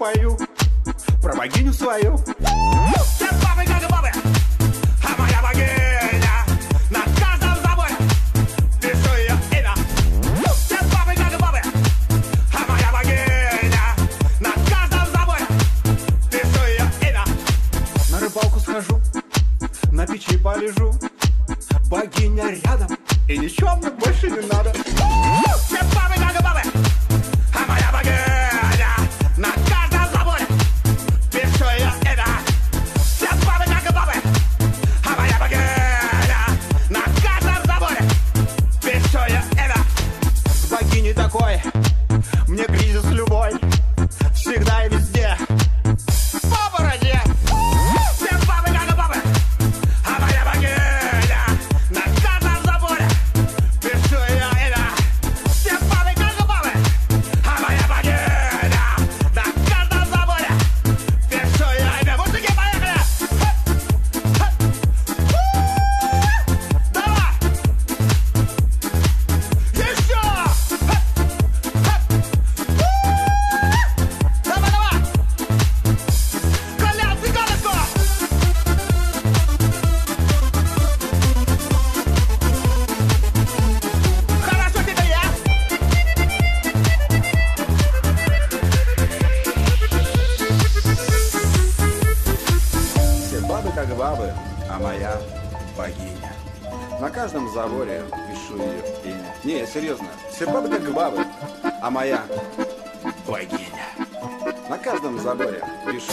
пою про богиню свою. Все бабы как бабы, а моя богиня на каждом заборе пишу ее имя. Все бабы как бабы, а моя богиня на каждом заборе пишу ее имя. На рыбалку схожу, на печи полежу, богиня рядом, и ничего мне больше не надо. Все бабы как бабы, а моя богиня на каждом заборе пишу ее имя. Все бабы как бабы, а моя богиня на каждом заборе пишу ее имя. С богиней такой, мне кризис любой, всегда и везде. По бороде. Все бабы как бабы, а моя богиня на каждом заборе пишу ее имя. Все бабы как бабы, а моя богиня на каждом заборе пишу ее имя. Мужики, поехали! Давай! Еще! Давай, давай! Колян, цыганочку! Хорошо тебе, я? Все бабы как бабы, а моя богиня. На каждом заборе пишу ее имя. Не, серьезно, все бабы как бабы, а моя богиня. На каждом заборе пишу